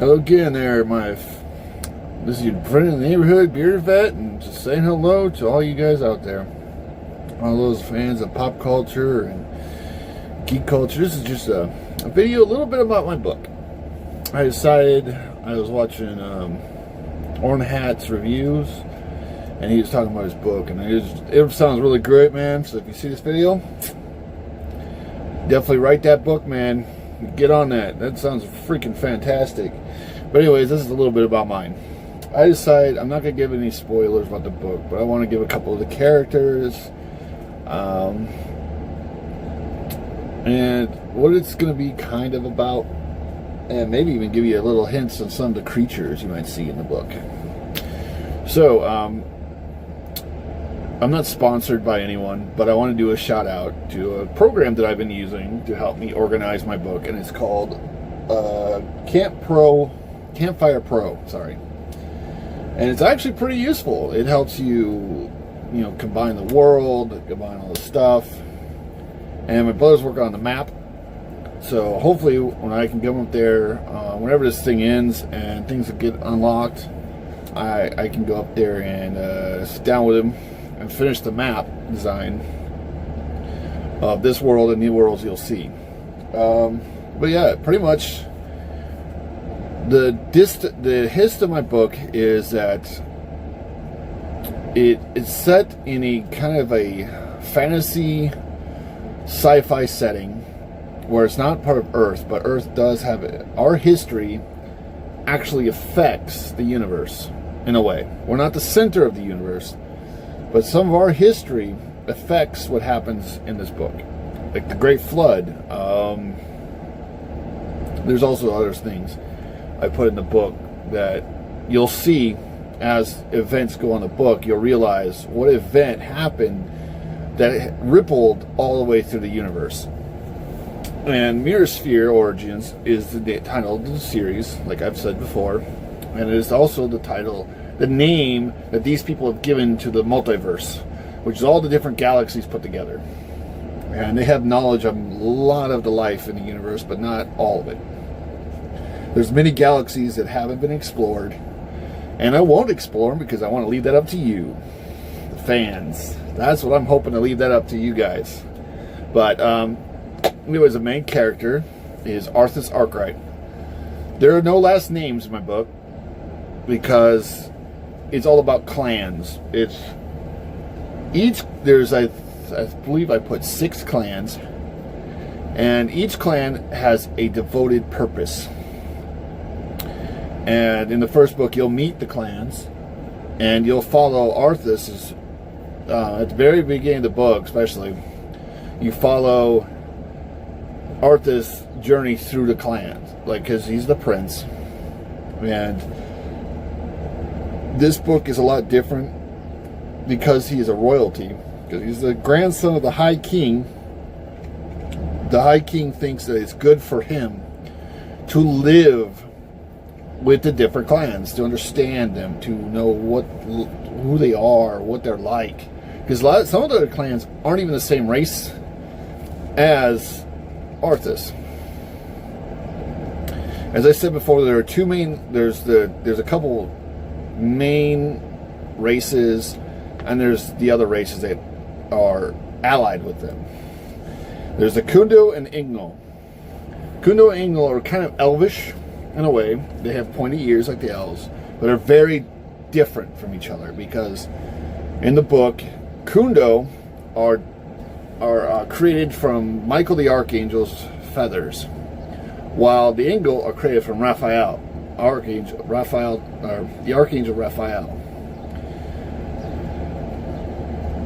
Hello again there, this is your friend in the neighborhood, Bearded Vet, and just saying hello to all you guys out there. All those fans of pop culture and geek culture. This is just a video, a little bit about my book. I decided, I was watching Orrin Hatch's reviews, and he was talking about his book, and it sounds really great, man. So if you see this video, definitely write that book, man. Get on that. That sounds freaking fantastic. But anyways, this is a little bit about mine. I decided I'm not going to give any spoilers about the book, but I want to give a couple of the characters and what it's going to be kind of about, and maybe even give you a little hints of some of the creatures you might see in the book. So, I'm not sponsored by anyone, but I want to do a shout out to a program that I've been using to help me organize my book, and it's called Campfire Pro, sorry. And it's actually pretty useful. It helps you, combine the world, combine all the stuff. And my brother's working on the map, so hopefully when I can come up there, whenever this thing ends and things get unlocked, I can go up there and sit down with him and finish the map design of this world and new worlds you'll see. But yeah, pretty much the gist of my book is that it's set in a kind of a fantasy sci-fi setting where it's not part of Earth, but Earth does have it. Our history actually affects the universe in a way. We're not the center of the universe, but some of our history affects what happens in this book. Like the Great Flood. There's also other things I put in the book that you'll see as events go on the book. You'll realize what event happened that rippled all the way through the universe. And Mirror Sphere Origins is the title of the series, like I've said before. And it is also the name that these people have given to the multiverse, which is all the different galaxies put together. And they have knowledge of a lot of the life in the universe, but not all of it. There's many galaxies that haven't been explored, and I won't explore them because I want to leave that up to you, the fans. That's what I'm hoping to leave that up to you guys. But anyways, the main character is Arthas Arkwright. There are no last names in my book because it's all about clans. I believe I put 6 clans, and each clan has a devoted purpose. And in the first book, you'll meet the clans, and you'll follow Arthas. At the very beginning of the book, especially, you follow Arthas' journey through the clans, because he's the prince. And this book is a lot different because he is a royalty, because he's the grandson of the High King. The High King thinks that it's good for him to live with the different clans, to understand them, to know who they are, what they're like. Because some of the clans aren't even the same race as Arthas. As I said before, there are two main. There's a couple main races, and there's the other races that are allied with them. There's the Kundo and Ingal. Kundo and Ingal are kind of elvish in a way. They have pointy ears like the elves, but are very different from each other because in the book, Kundo are created from Michael the Archangel's feathers, while the Ingal are created from the Archangel Raphael.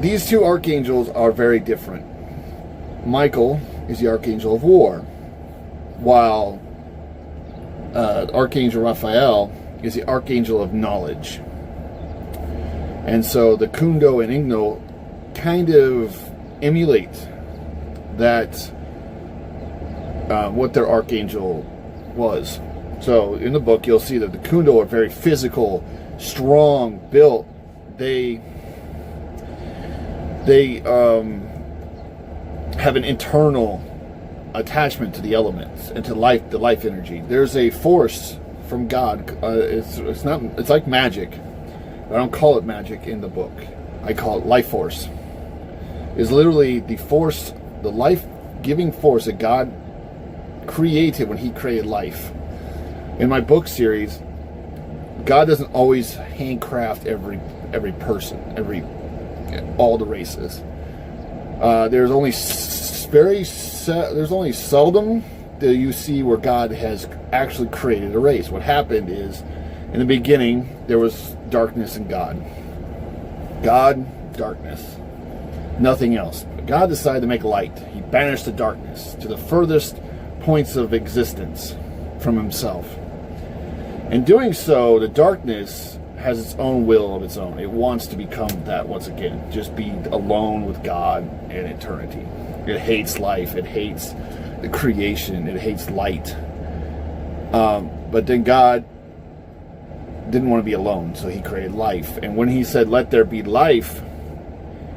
These two archangels are very different. Michael is the Archangel of War, while Archangel Raphael is the Archangel of Knowledge. And so the Kundo and Ingal kind of emulate that, what their archangel was. So in the book, you'll see that the Kundo are very physical, strong, built. They have an internal attachment to the elements and to life, the life energy. There's a force from God. It's not. It's like magic. I don't call it magic in the book. I call it life force. It's literally the force, the life-giving force that God created when He created life. In my book series, God doesn't always handcraft every person, all the races. There's only seldom that you see where God has actually created a race. What happened is, in the beginning, there was darkness in God. God, darkness. Nothing else. God decided to make light. He banished the darkness to the furthest points of existence from Himself. In doing so, the darkness has its own will of its own. It wants to become that once again. Just be alone with God in eternity. It hates life. It hates the creation. It hates light. But then God didn't want to be alone, so He created life. And when He said, "Let there be life,"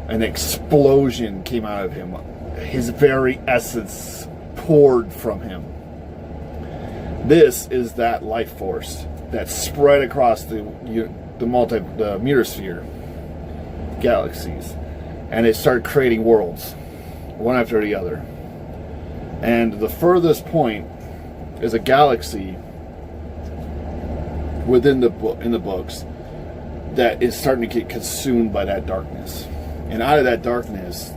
an explosion came out of Him. His very essence poured from Him. This is that life force that spread across the metersphere, galaxies, and it started creating worlds, one after the other. And the furthest point is a galaxy within the book, in the books, that is starting to get consumed by that darkness. And out of that darkness,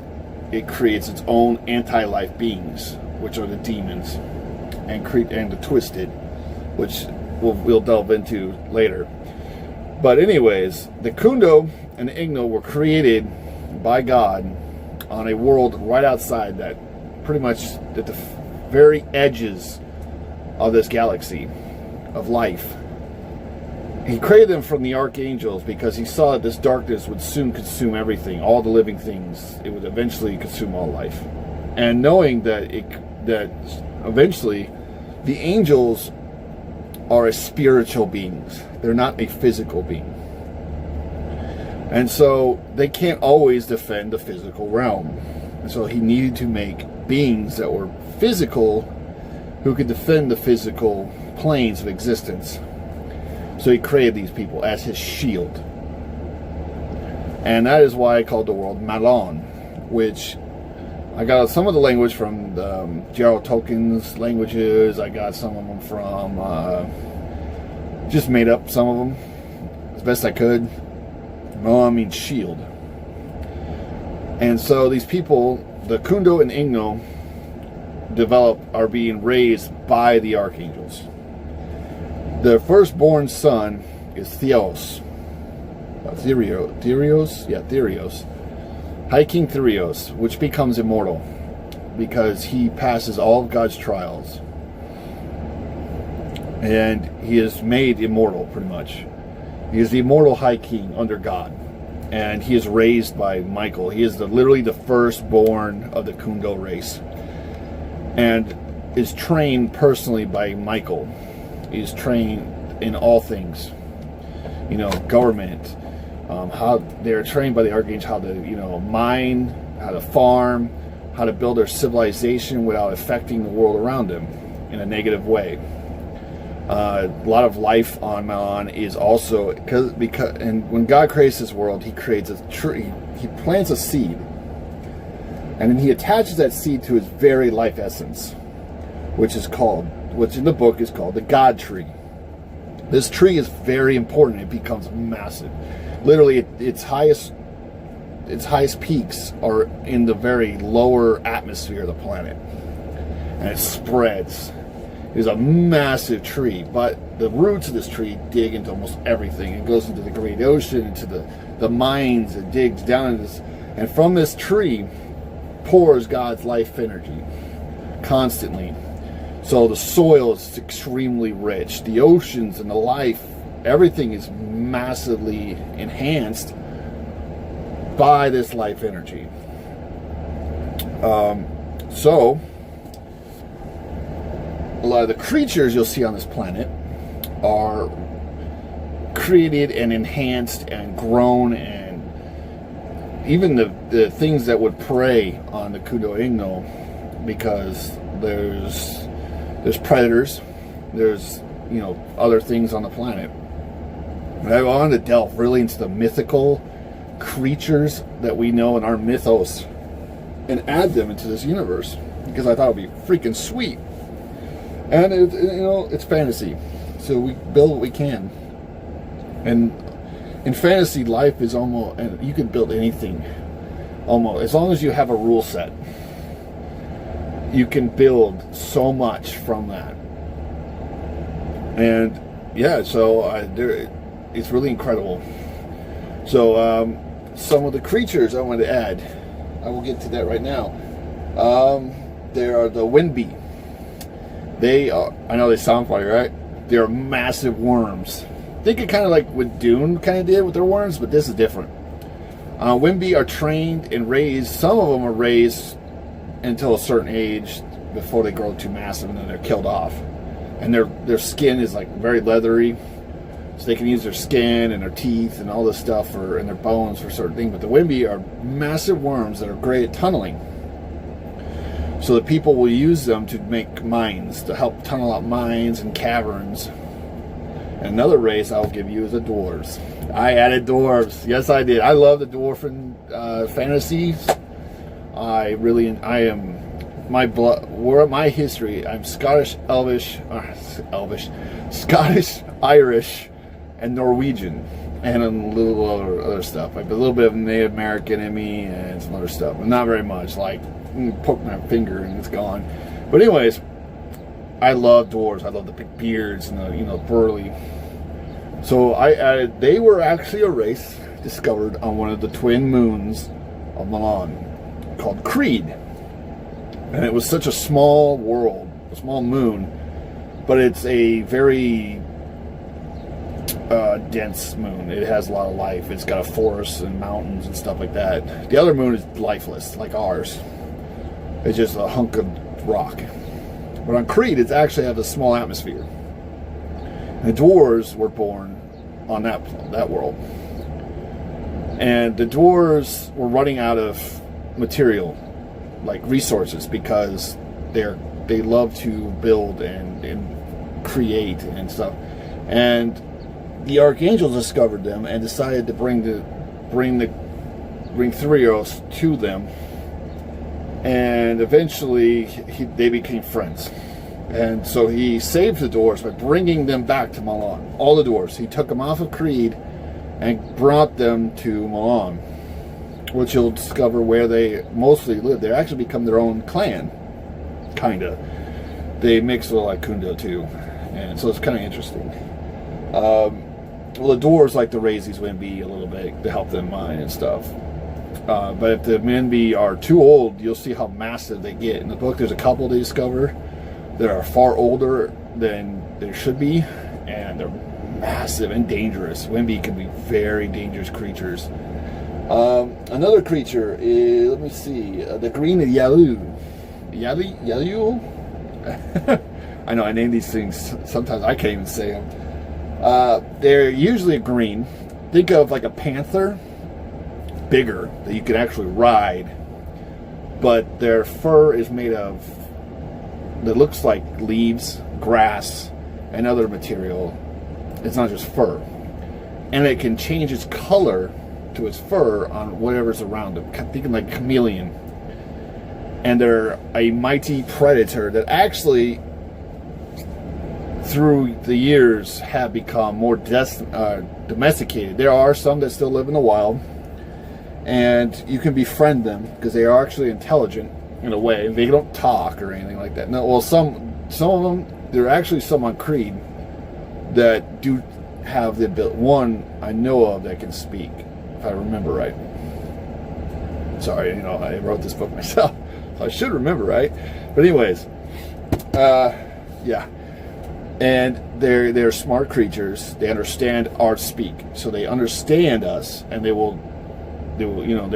it creates its own anti-life beings, which are the demons, and the twisted, which we'll delve into later. But anyways, the Kundo and the Igno were created by God on a world right outside that, pretty much at the very edges of this galaxy of life. He created them from the archangels because He saw that this darkness would soon consume everything, all the living things. It would eventually consume all life. And knowing that eventually the angels are a spiritual beings. They're not a physical being. And so they can't always defend the physical realm. And so He needed to make beings that were physical who could defend the physical planes of existence. So He created these people as His shield. And that is why I called the world Malon, which I got some of the language from Gerald Tolkien's languages. I got some of them from, just made up some of them as best I could. Malon means shield. And so these people, the Kundo and Igno, are being raised by the archangels. The firstborn son is Theos. Theos. High King Theos, which becomes immortal because he passes all of God's trials. And he is made immortal, pretty much. He is the immortal High King under God. And he is raised by Michael. He is literally the firstborn of the Kundo race. And is trained personally by Michael. He's trained in all things. Government. How they're trained by the archangel how to, mine, how to farm, how to build their civilization without affecting the world around them in a negative way. A lot of life on Malon is also because when God creates this world, He creates a tree. He plants a seed, and then He attaches that seed to His very life essence, which in the book is called the God tree. This tree is very important. It becomes massive. Literally, its highest peaks are in the very lower atmosphere of the planet, and it spreads. It is a massive tree, but the roots of this tree dig into almost everything. It goes into the great ocean, into the mines. It digs down into this, and from this tree pours God's life energy constantly. So the soil is extremely rich. The oceans and the life, everything is massively enhanced by this life energy. So a lot of the creatures you'll see on this planet are created and enhanced and grown, and even the things that would prey on the Kundo Igno, because there's predators, there's other things on the planet. But I wanted to delve really into the mythical creatures that we know in our mythos and add them into this universe, because I thought it would be freaking sweet. And it's fantasy, so we build what we can. And in fantasy, life is almost, and you can build anything almost, as long as you have a rule set. You can build so much from that. And yeah, so it's really incredible. So some of the creatures I want to add, I will get to that right now. There are the wind bee. They are, I know they sound funny, right? They are massive worms. Think it kind of like what Dune kind of did with their worms, but this is different. Wind bee are trained and raised. Some of them are raised until a certain age before they grow too massive, and then they're killed off. And their skin is like very leathery, so they can use their skin and their teeth and all this stuff and their bones for certain things. But the wind bee are massive worms that are great at tunneling. So the people will use them to make mines, to help tunnel out mines and caverns. And another race I'll give you is the dwarves. I added dwarves. Yes, I did. I love the dwarven fantasies. I am my blood. My history. I'm Scottish, Scottish, Irish, and Norwegian, and a little other stuff. Like a little bit of Native American in me, and some other stuff, but not very much. Like poke my finger and it's gone. But anyways, I love dwarves. I love the big beards and the burly. So I added. They were actually a race discovered on one of the twin moons of Milan called Creed. And it was such a small world, a small moon, but it's a very dense moon. It has a lot of life. It's got a forest and mountains and stuff like that. The other moon is lifeless, like ours. It's just a hunk of rock. But on Creed, it actually has a small atmosphere. And the dwarves were born on that world. And the dwarves were running out of material, like resources, because they love to build and create and stuff. And the archangels discovered them and decided to bring Therios to them. And eventually they became friends. And so he saved the dwarves by bringing them back to Milan. All the dwarves. He took them off of Creed and brought them to Milan, which you'll discover where they mostly live. They actually become their own clan, kind of. They mix with like Kunda too, and so it's kind of interesting. Well, the dwarves like to raise these wind bee a little bit to help them mine and stuff. But if the wind bee are too old, you'll see how massive they get. In the book, there's a couple they discover that are far older than they should be, and they're massive and dangerous. Wind bee can be very dangerous creatures. Another creature is, let me see, the green yalu. Yalu? I know, I name these things, sometimes I can't even say them. They're usually green. Think of like a panther, bigger, that you can actually ride. But their fur is made of, that looks like leaves, grass, and other material. It's not just fur. And it can change its color to its fur on whatever's around them. Thinking like chameleon. And they're a mighty predator that actually, through the years, have become more domesticated. There are some that still live in the wild, and you can befriend them because they are actually intelligent in a way. They don't talk or anything like that. No, well, some of them, there are actually some on Creed that do have the ability. One I know of that can speak, if I remember right. Sorry, I wrote this book myself, so I should remember right. But anyways, yeah. And they're smart creatures. They understand our speak, so they understand us, and they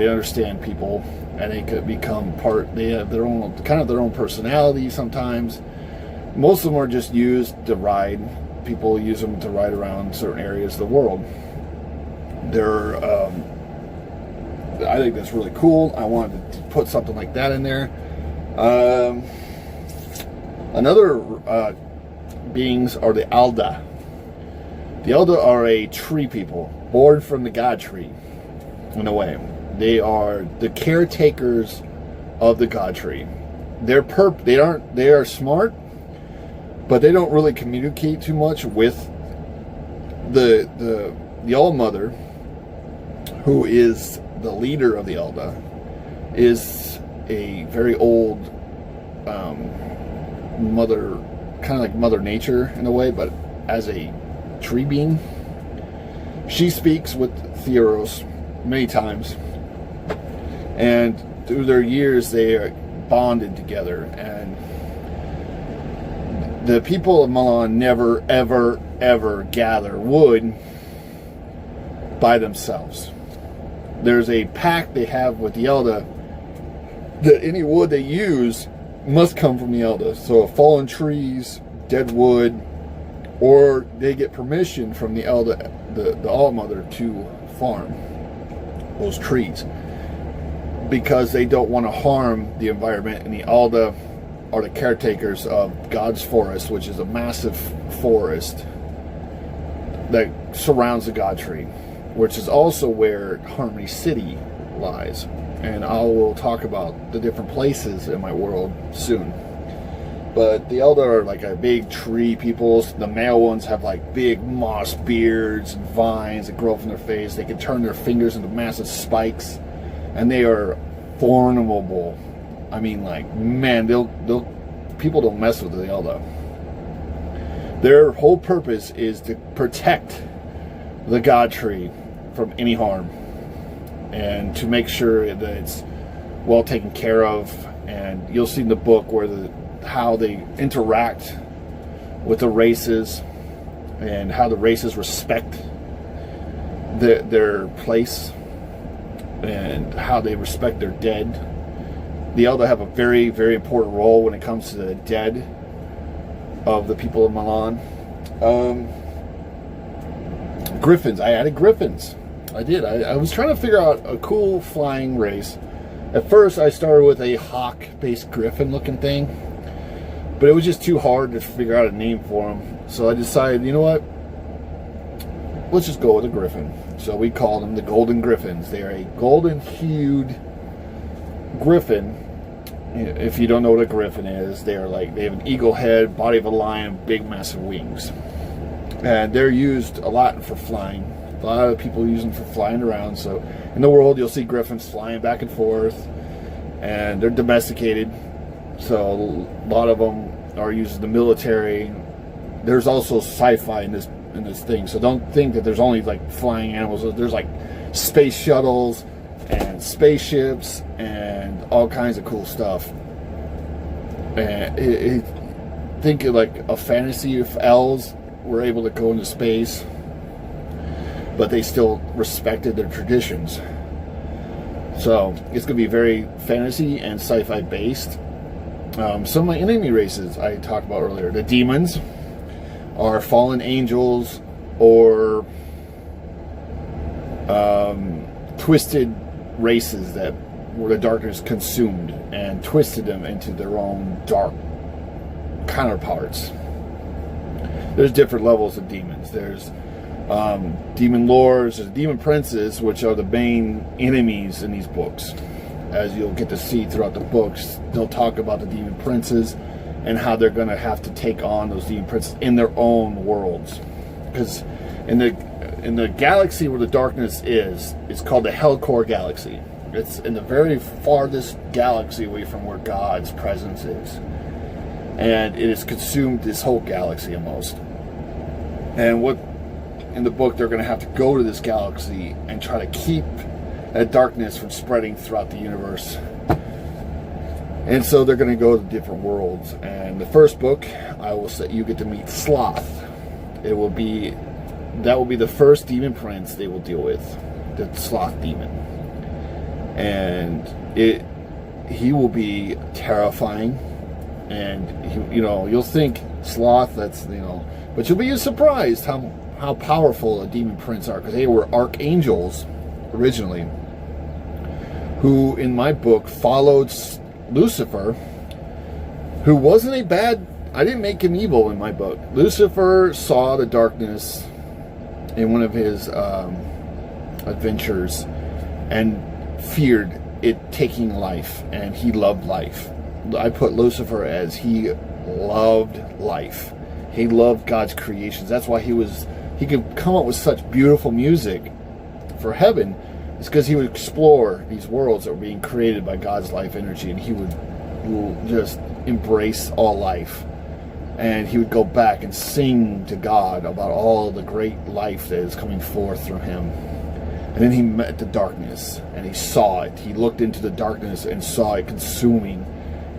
understand people, and they could become part. They have their own personality sometimes. Most of them are just used to ride. People use them to ride around certain areas of the world. I think that's really cool. I wanted to put something like that in there. Another beings are the Alda. The Alda are a tree people, born from the God tree, in a way. They are the caretakers of the God tree. They are smart, but they don't really communicate too much with the All Mother, who is the leader of the Alda, is a very old mother, kind of like Mother Nature in a way, but as a tree being. She speaks with Theros many times, and through their years they are bonded together, and the people of Malan never ever gather wood by themselves. There's a pact they have with the Elda that any wood they use must come from the Elda. So fallen trees, dead wood, or they get permission from the Elda, the All-Mother, to farm those trees, because they don't want to harm the environment. And the Alda are the caretakers of God's forest, which is a massive forest that surrounds the God tree, which is also where Harmony City lies. And I will talk about the different places in my world soon. But the Elder are like a big tree peoples. The male ones have like big moss beards and vines that grow from their face. They can turn their fingers into massive spikes, and they are formidable. I mean, like, man, people don't mess with the Elder. Their whole purpose is to protect the God tree from any harm, and to make sure that it's well taken care of. And you'll see in the book where how they interact with the races, and how the races respect their place, and how they respect their dead. The Elda have a very, very important role when it comes to the dead of the people of Malan. Griffins. I added griffins. I did. I was trying to figure out a cool flying race. At first, I started with a hawk-based griffin-looking thing, but it was just too hard to figure out a name for them. So I decided, you know what? Let's just go with a griffin. So we call them the Golden Griffins. They are a golden-hued griffin. If you don't know what a griffin is, they have an eagle head, body of a lion, big, massive wings. And they're used a lot for flying. A lot of people use them for flying around. So in the world, you'll see griffins flying back and forth, and they're domesticated. So a lot of them are used in the military. There's also sci-fi in this thing. So don't think that there's only like flying animals. There's like space shuttles and spaceships and all kinds of cool stuff. And think of like a fantasy if elves were able to go into space, but they still respected their traditions. So it's going to be very fantasy and sci-fi based. Some of my enemy races I talked about earlier, the demons, are fallen angels or twisted races that where the darkness consumed and twisted them into their own dark counterparts. There's different levels of demons. There's demon lords, there's demon princes, which are the main enemies in these books. As you'll get to see throughout the books, they'll talk about the demon princes and how they're going to have to take on those demon princes in their own worlds. Because in the galaxy where the darkness is, it's called the Hellcore Galaxy. It's in the very farthest galaxy away from where God's presence is. And it has consumed this whole galaxy almost. And what in the book, they're going to have to go to this galaxy and try to keep that darkness from spreading throughout the universe. And so they're going to go to different worlds. And the first book, I will say, you get to meet Sloth. That will be the first demon prince they will deal with, the Sloth demon. And he will be terrifying. And you'll think Sloth, but you'll be surprised how powerful the demon prince are, because they were archangels originally, who in my book followed Lucifer, who wasn't a bad I didn't make him evil in my book. Lucifer saw the darkness in one of his adventures and feared it taking life, and he loved life. I put Lucifer as he loved life. He loved God's creations. That's why he could come up with such beautiful music for heaven. It's because he would explore these worlds that were being created by God's life energy, and he would just embrace all life. And he would go back and sing to God about all the great life that is coming forth from him. And then he met the darkness, and he saw it. He looked into the darkness and saw it consuming,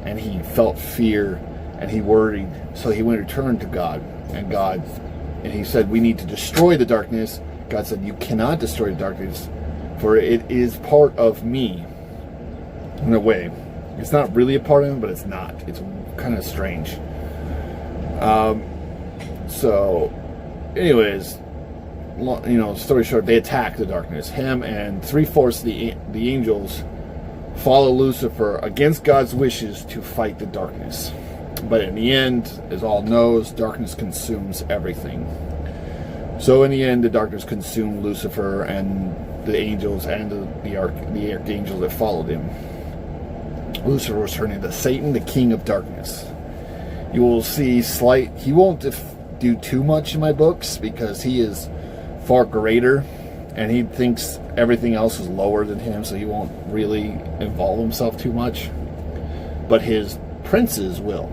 and he felt fear, and he worried. So he went and turned to God, and he said, we need to destroy the darkness. God said, you cannot destroy the darkness, for it is part of me. In a way, it's not really a part of him, but it's not. It's kind of strange. So, anyways, story short, they attack the darkness. Him and 3/4 of the angels follow Lucifer against God's wishes to fight the darkness. But in the end, as all knows, darkness consumes everything. So in the end, the darkness consumed Lucifer and the angels and the archangels that followed him. Lucifer was turned into Satan, the king of darkness. You will see he won't do too much in my books because he is far greater and he thinks everything else is lower than him, so he won't really involve himself too much. But his princes will.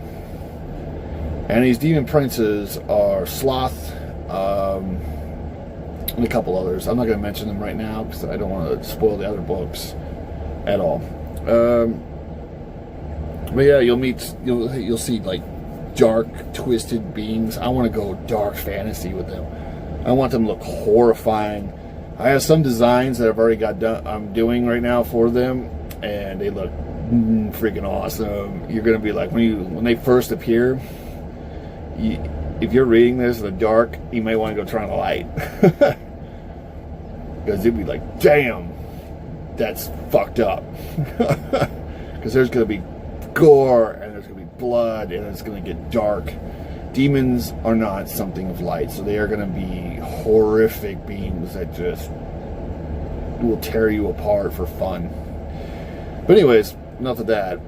And these demon princes are Sloth, and a couple others. I'm not going to mention them right now because I don't want to spoil the other books at all. But yeah, you'll see like dark, twisted beings. I want to go dark fantasy with them. I want them to look horrifying. I have some designs that I've already got done. I'm doing right now for them, and they look freaking awesome. You're gonna be like when they first appear. If you're reading this in the dark, you may want to go turn on the light because you'd be like, "Damn, that's fucked up." Because there's gonna be gore and there's gonna be blood and it's gonna get dark. Demons are not something of light, so they are gonna be horrific beings that just will tear you apart for fun. But anyways, enough of that.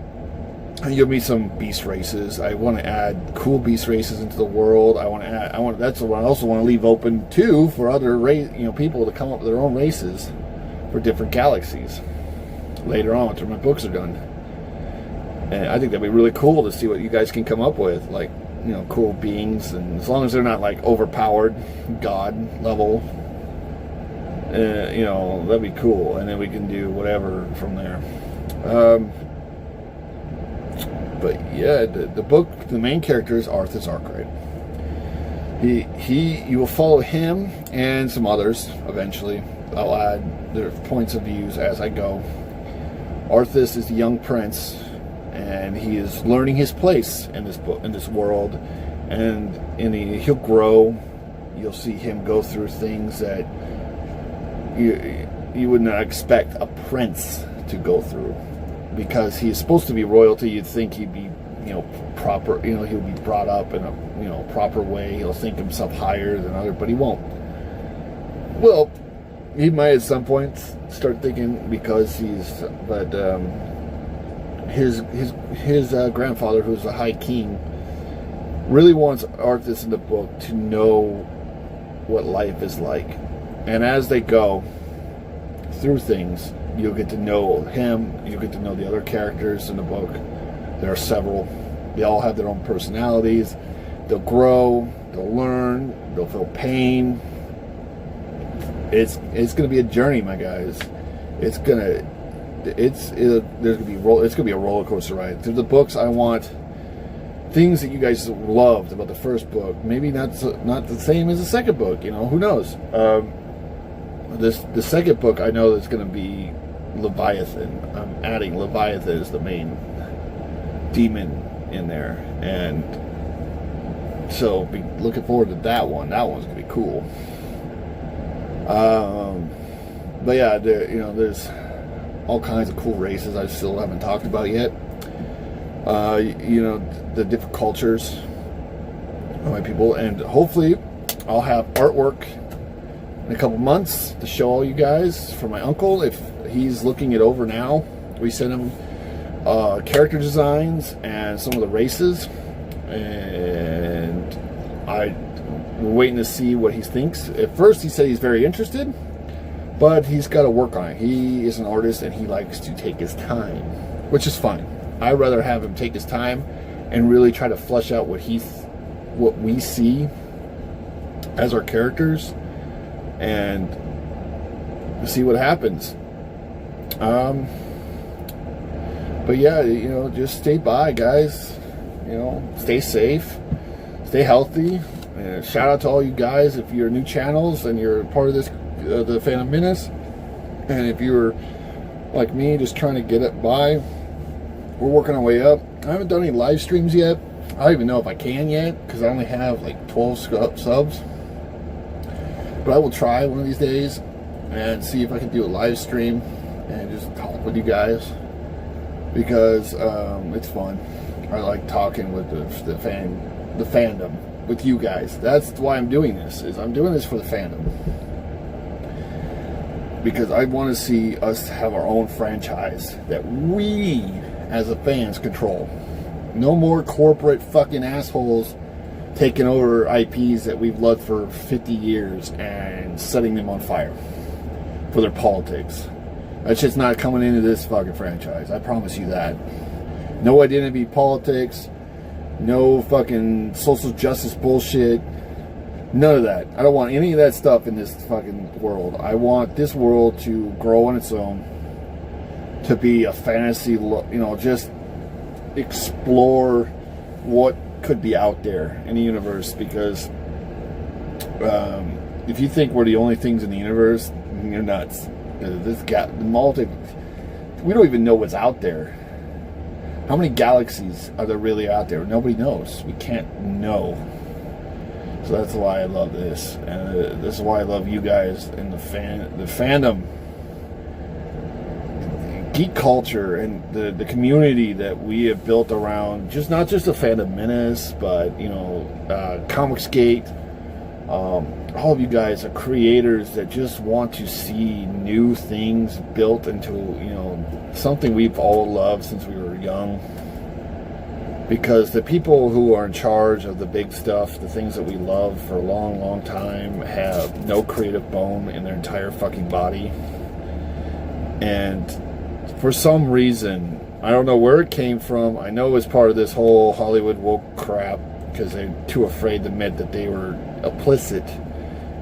You'll meet some beast races. I want to add cool beast races into the world. That's what I also want to leave open too for other people to come up with their own races for different galaxies later on after my books are done. And I think that'd be really cool to see what you guys can come up with, like, cool beings, and as long as they're not like overpowered God level, that'd be cool. And then we can do whatever from there. But yeah, the book, the main character is Arthas Arkwright. You will follow him and some others eventually. I'll add their points of views as I go. Arthas is the young prince, and he is learning his place in this world, and he'll grow. You'll see him go through things that you would not expect a prince to go through. Because he is supposed to be royalty, you'd think he'd be, proper. He would be brought up in a, proper way. He'll think himself higher than others, but he won't. Well, he might at some point start thinking because his grandfather, who's a high king, really wants Arthas in the book to know what life is like, and as they go through things, you'll get to know him. You'll get to know the other characters in the book. There are several. They all have their own personalities. They'll grow. They'll learn. They'll feel pain. It's going to be a journey, my guys. It's gonna be a roller coaster ride. Through the books, I want things that you guys loved about the first book. Maybe not the same as the second book. Who knows? The second book, I know that's going to be Leviathan. I'm adding Leviathan as the main demon in there, and so be looking forward to that one. That one's going to be cool. But yeah, there's all kinds of cool races I still haven't talked about yet. The different cultures my people, and hopefully I'll have artwork in a couple months to show all you guys for my uncle if he's looking it over now. We sent him character designs and some of the races, and we're waiting to see what he thinks. At first he said he's very interested, but he's got to work on it. He is an artist and he likes to take his time, which is fine. I'd rather have him take his time and really try to flesh out what we see as our characters and see what happens. But yeah, you know, just stay by, guys. You know, stay safe, stay healthy. Shout out to all you guys if you're new channels and you're part of this, the Phantom Menace. And if you're like me, just trying to get it by, we're working our way up. I haven't done any live streams yet. I don't even know if I can yet because I only have like 12 subs. But I will try one of these days and see if I can do a live stream and just talk with you guys, because it's fun. I like talking with the fandom, with you guys. That's why I'm doing this. I'm doing this for the fandom, because I want to see us have our own franchise that we as the fans control. No more corporate fucking assholes taking over IPs that we've loved for 50 years and setting them on fire for their politics. That's just not coming into this fucking franchise. I promise you that. No identity politics. No fucking social justice bullshit. None of that. I don't want any of that stuff in this fucking world. I want this world to grow on its own. To be a fantasy, you know, just explore what could be out there in the universe, because if you think we're the only things in the universe, you're nuts. This we don't even know what's out there. How many galaxies are there really out there? Nobody knows. We can't know. So that's why I love this, and this is why I love you guys and the fandom, geek culture, and the community that we have built around not just the Phantom Menace, but you know, Comicsgate. All of you guys are creators that just want to see new things built into, you know, something we've all loved since we were young. Because the people who are in charge of the big stuff, the things that we love for a long, long time, have no creative bone in their entire fucking body. And for some reason, I don't know where it came from. I know it's part of this whole Hollywood woke crap, because they're too afraid to admit that they were implicit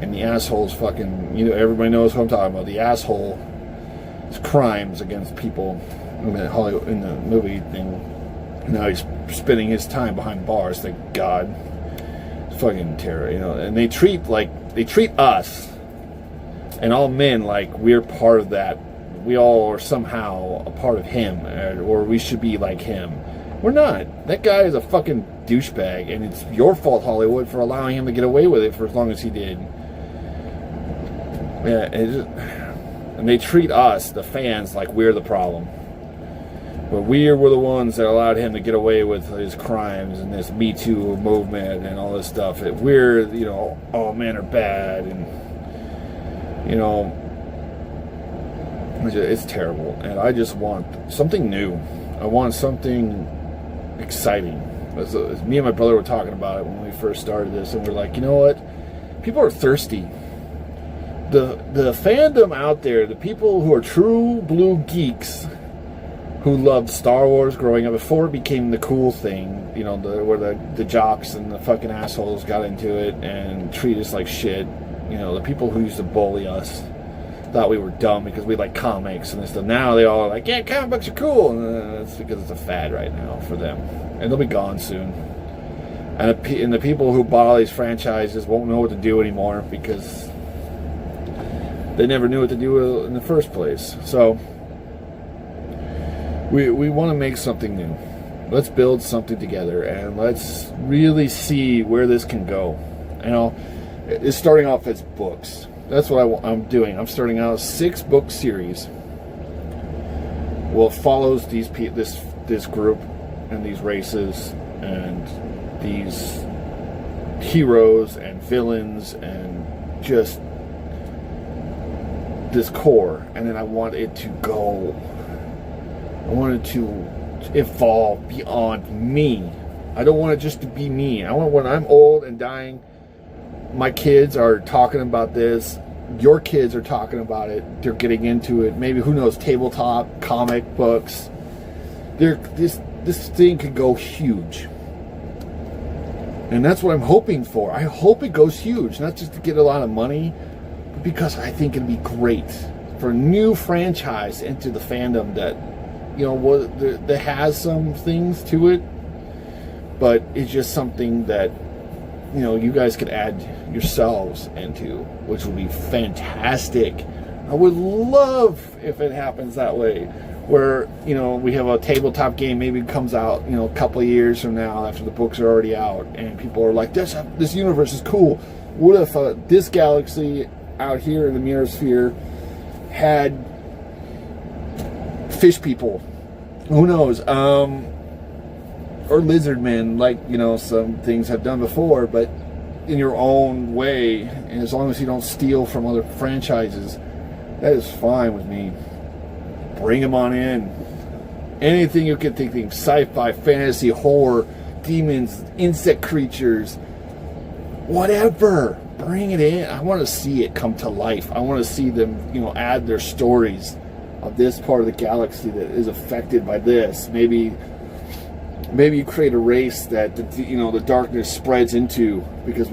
in the assholes fucking, you know, everybody knows what I'm talking about. The asshole crimes against people in the movie thing. Now he's spending his time behind bars, thank God. It's fucking terror, you know. And they treat us and all men like we're part of that. We all are somehow a part of him, or we should be like him. We're not. That guy is a fucking douchebag, and it's your fault, Hollywood, for allowing him to get away with it for as long as he did. Yeah, and they treat us, the fans, like we're the problem. But we were the ones that allowed him to get away with his crimes and this Me Too movement and all this stuff. We're, you know, all men are bad, and, you know, it's terrible. And I just want something new. I want something exciting. As me and my brother were talking about it when we first started this, and we're like, you know what? People are thirsty. The fandom out there, the people who are true blue geeks who loved Star Wars growing up before it became the cool thing, you know, where the jocks and the fucking assholes got into it and treat us like shit. You know, the people who used to bully us thought we were dumb because we like comics and stuff. Now they all are like, yeah, comic books are cool. And that's because it's a fad right now for them. And they'll be gone soon. And the people who bought all these franchises won't know what to do anymore because they never knew what to do in the first place. So we want to make something new. Let's build something together and let's really see where this can go. You know, it's starting off as books. That's what I'm doing. I'm starting out a 6-book series. Well, it follows this group and these races and these heroes and villains and just this core. And then I want it to go. I want it to evolve beyond me. I don't want it just to be me. I want, when I'm old and dying, my kids are talking about this. Your kids are talking about it. They're getting into it. Maybe, who knows, tabletop, comic books. This thing could go huge. And that's what I'm hoping for. I hope it goes huge. Not just to get a lot of money, but because I think it'd be great for a new franchise into the fandom that, you know, that has some things to it. But it's just something that, you know, you guys could add yourselves into, which would be fantastic. I would love if it happens that way, where, you know, we have a tabletop game, maybe it comes out, you know, a couple of years from now after the books are already out, and people are like, this universe is cool. What if this galaxy out here in the Mirror Sphere had fish people? Who knows? Or lizard men, like, you know, some things have done before, but in your own way, and as long as you don't steal from other franchises, that is fine with me. Bring them on in. Anything you can think of, sci-fi, fantasy, horror, demons, insect creatures, whatever. Bring it in. I want to see it come to life. I want to see them, you know, add their stories of this part of the galaxy that is affected by this. Maybe you create a race that the darkness spreads into, because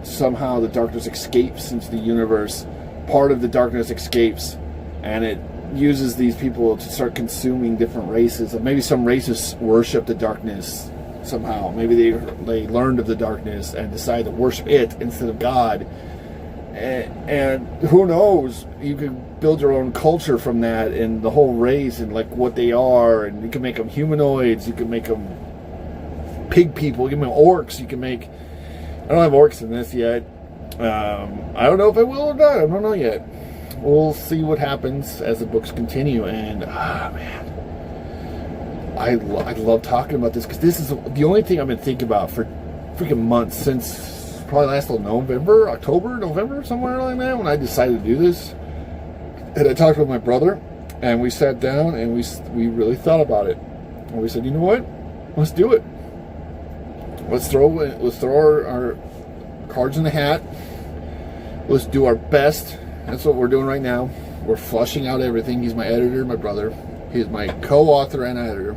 somehow the darkness escapes into the universe. Part of the darkness escapes, and it uses these people to start consuming different races. And maybe some races worship the darkness somehow. Maybe they learned of the darkness and decided to worship it instead of God. And who knows? You could build your own culture from that, and the whole race, and like what they are, and you can make them humanoids. You can make them pig people. You can make orcs. You can make. I don't have orcs in this yet. I don't know if I will or not. I don't know yet. We'll see what happens as the books continue. And man, I love talking about this, because this is the only thing I've been thinking about for freaking months, since probably last till November, somewhere like that, when I decided to do this. And I talked with my brother, and we sat down, and we really thought about it, and we said, you know what? Let's do it. Let's throw our cards in the hat. Let's do our best. That's what we're doing right now. We're flushing out everything. He's my editor, my brother. He's my co-author and editor.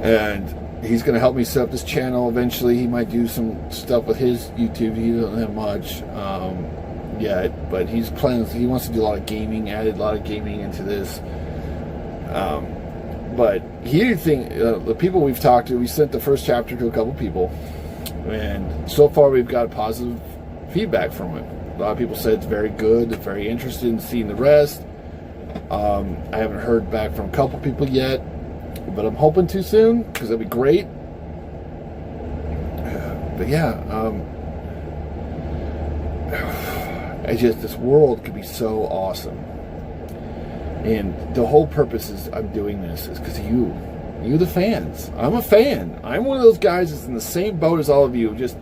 And he's going to help me set up this channel eventually. He might do some stuff with his YouTube. He doesn't have much yet, but he's planning. He wants to do a lot of gaming, added a lot of gaming into this. But the people we've talked to, we sent the first chapter to a couple people, and so far we've got positive feedback from it. A lot of people said it's very good. They're very interested in seeing the rest. I haven't heard back from a couple people yet, but I'm hoping to soon, because that'd be great. But yeah, this world could be so awesome. And the whole purpose is I'm doing this is because of you the fans. I'm a fan. I'm one of those guys that's in the same boat as all of you, just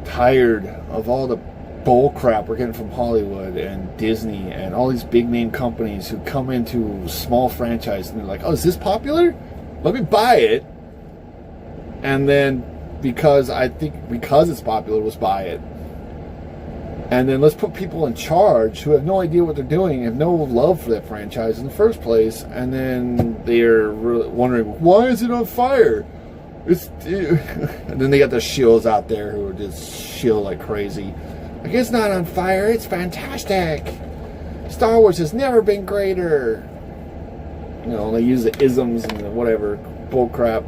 tired of all the bull crap we're getting from Hollywood and Disney and all these big name companies who come into small franchise and they're like, oh, is this popular? Let me buy it. And then because it's popular, let's buy it. And then let's put people in charge who have no idea what they're doing, have no love for that franchise in the first place, and then they're wondering, why is it on fire? And then they got the shills out there who are just shill like crazy. Like, it's not on fire, it's fantastic. Star Wars has never been greater. You know, they use the isms and the whatever bullcrap.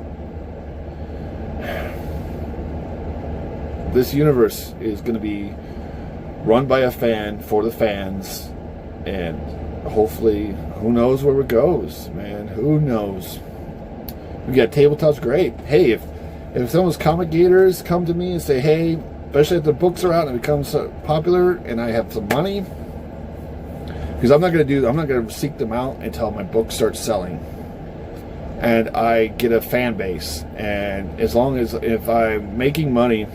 This universe is going to be run by a fan for the fans, and hopefully, who knows where it goes, man? Who knows? We got tabletop's great. Hey, if someone's comic gators come to me and say, hey, especially if the books are out and it becomes popular and I have some money, because I'm not going to seek them out until my book starts selling. and I get a fan base. And as long as if I'm making money,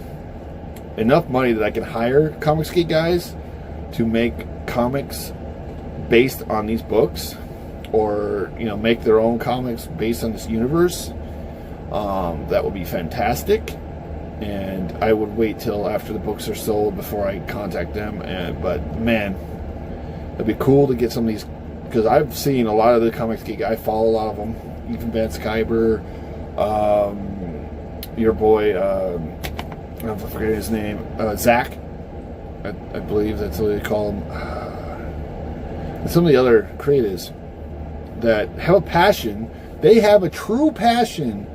enough money that I can hire Comics Geek guys to make comics based on these books, or make their own comics based on this universe, that would be fantastic. And I would wait till after the books are sold before I contact them. But man, it'd be cool to get some of these, because I've seen a lot of the Comics Geek. I follow a lot of them. Even Ben Skyber, your boy, I forget his name, Zach. I believe that's what they call him. And some of the other creators that have a passion. They have a true passion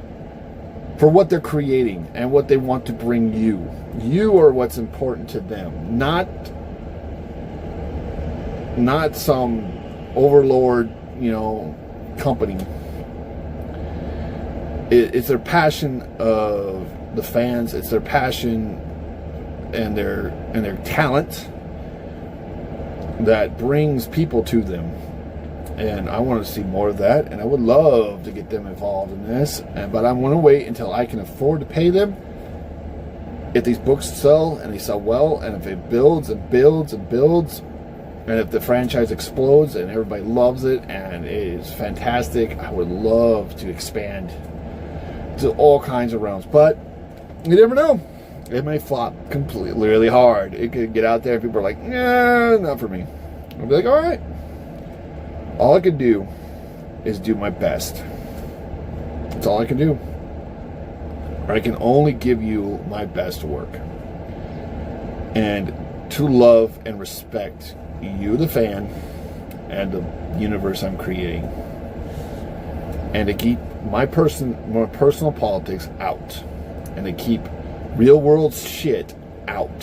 for what they're creating and what they want to bring you. You are what's important to them, not some overlord, company. It's their passion of the fans. It's their passion and their talent that brings people to them. And I want to see more of that, and I would love to get them involved in this. But I'm going to wait until I can afford to pay them. If these books sell, and they sell well, and if it builds and builds and builds, and if the franchise explodes and everybody loves it and it is fantastic, I would love to expand to all kinds of realms. But you never know. It may flop completely really hard. It could get out there and people are like, nah, not for me. I'll be like, all right. All I can do is do my best. That's all I can do. Or I can only give you my best work. And to love and respect you, the fan, and the universe I'm creating. And to keep my personal politics out. And to keep real world shit out.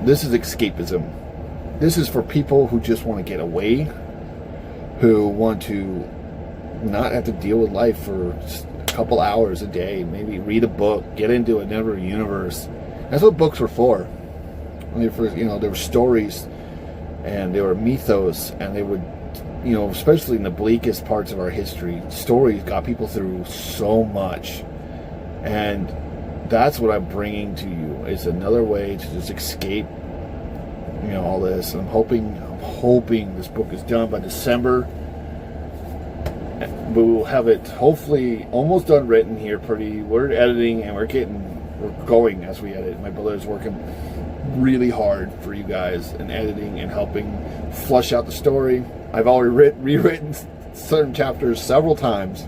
This is escapism. This is for people who just want to get away, who want to not have to deal with life for a couple hours a day, maybe read a book, get into another universe. That's what books were for. They were stories, and they were mythos, and they would, especially in the bleakest parts of our history, stories got people through so much. And that's what I'm bringing to you, is another way to just escape all this. I'm hoping this book is done by December. We will have it hopefully almost done written here. We're editing and we're going as we edit. My brother's working really hard for you guys and editing and helping flush out the story. I've already rewritten certain chapters several times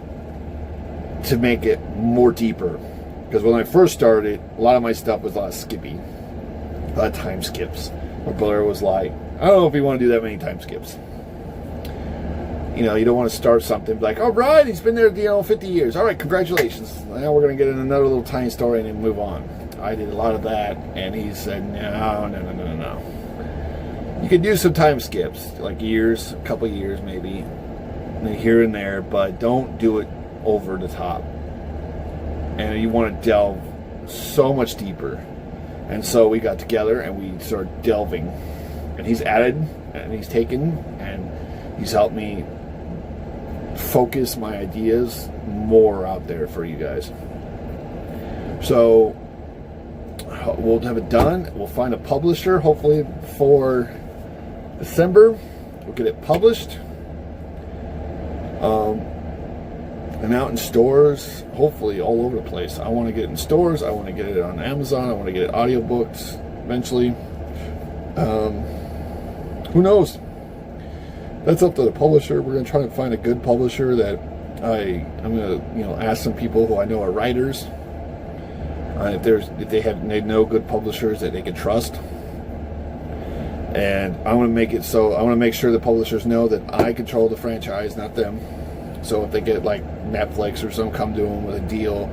to make it more deeper. Because when I first started, a lot of my stuff was a lot of skippy, a lot of time skips. My brother was like, I don't know if you want to do that many time skips. You don't want to start something like, all right, he's been there 50 years. All right, congratulations. Now we're going to get in another little tiny story and then move on. I did a lot of that, and he said, no. You could do some time skips, like years, a couple years maybe, here and there, but don't do it over the top. And you want to delve so much deeper. And so we got together and we started delving. And he's added and he's taken and he's helped me focus my ideas more out there for you guys. So we'll have it done. We'll find a publisher, hopefully for December. We'll get it published. And out in stores, hopefully all over the place. I want to get it in stores. I want to get it on Amazon. I want to get it audiobooks eventually. Who knows? That's up to the publisher. We're going to try to find a good publisher that I'm going to ask some people who I know are writers. If they know good publishers that they can trust. And I want to make it so I want to make sure the publishers know that I control the franchise, not them. So if they get like Netflix or some come to them with a deal,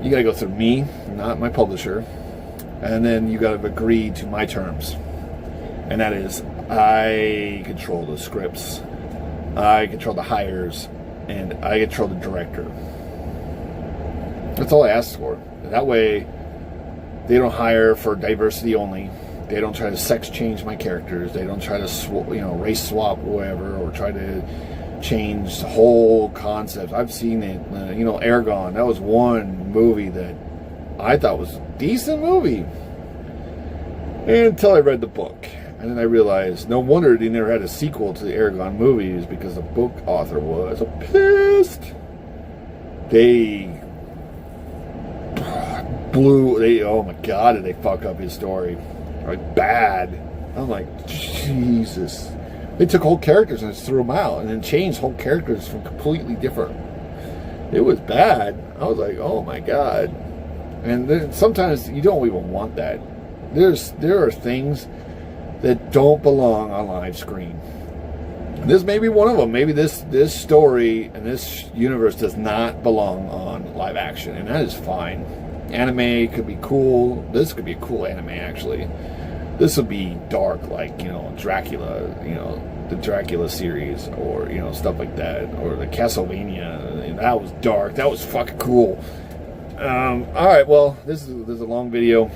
you got to go through me, not my publisher. And then you got to agree to my terms. And that is, I control the scripts, I control the hires, and I control the director. That's all I ask for. And that way, they don't hire for diversity only. They don't try to sex change my characters. They don't try to race swap whatever, or try to changed whole concepts. I've seen it. Eragon. That was one movie that I thought was a decent movie until I read the book. And then I realized, no wonder they never had a sequel to the Eragon movies, because the book author was pissed. Oh my God, did they fuck up his story. Like, bad. I'm like, Jesus. They took whole characters and just threw them out, and then changed whole characters from completely different. It was bad. I was like, oh my God. And then sometimes you don't even want that. There are things that don't belong on live screen. This may be one of them. Maybe this story and this universe does not belong on live action, and that is fine. Anime could be cool. This could be a cool anime, actually. This would be dark, like, Dracula, the Dracula series, or, stuff like that, or the Castlevania. That was dark. That was fucking cool. All right, well, this is a long video,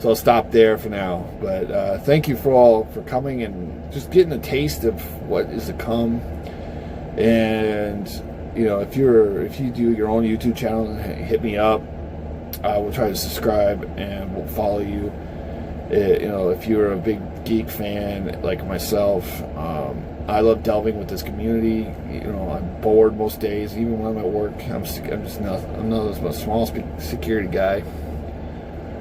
so I'll stop there for now. But thank you for coming and just getting a taste of what is to come. And if you do your own YouTube channel, hit me up. I will try to subscribe and will follow you. If you're a big geek fan like myself, I love delving with this community. I'm bored most days, even when I'm at work. I'm not a small security guy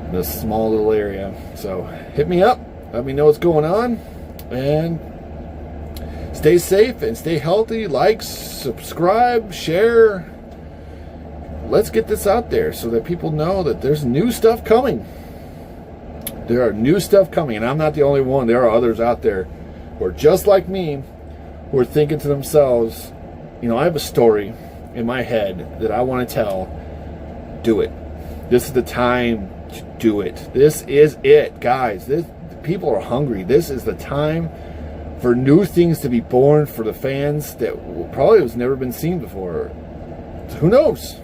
in a small little area. So hit me up. Let me know what's going on, and stay safe and stay healthy. Like, subscribe, share. Let's get this out there so that people know that there's new stuff coming. There are new stuff coming, and I'm not the only one. There are others out there who are just like me, who are thinking to themselves, I have a story in my head that I want to tell. Do it. This is the time to do it. This is it, guys. People are hungry. This is the time for new things to be born for the fans that probably has never been seen before. So who knows?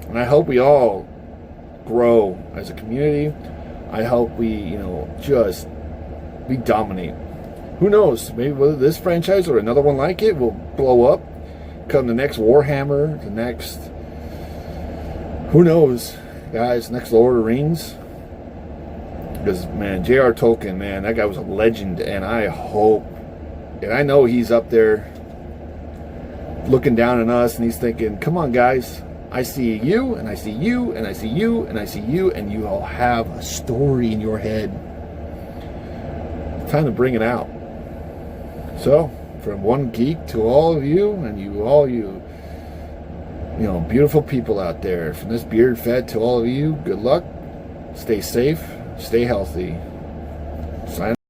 And I hope we all grow as a community. I hope we, we dominate. Who knows? Maybe whether this franchise or another one like it will blow up. Come the next Warhammer, the next... Who knows, guys? Next Lord of the Rings. Because, man, J.R. Tolkien, man, that guy was a legend. And I hope, and I know he's up there looking down on us, and he's thinking, come on, guys. I see you, and I see you, and I see you, and I see you, and you all have a story in your head. It's time to bring it out. So, from one geek to all of you, and you beautiful people out there. From this beard fed to all of you, good luck. Stay safe. Stay healthy. Sign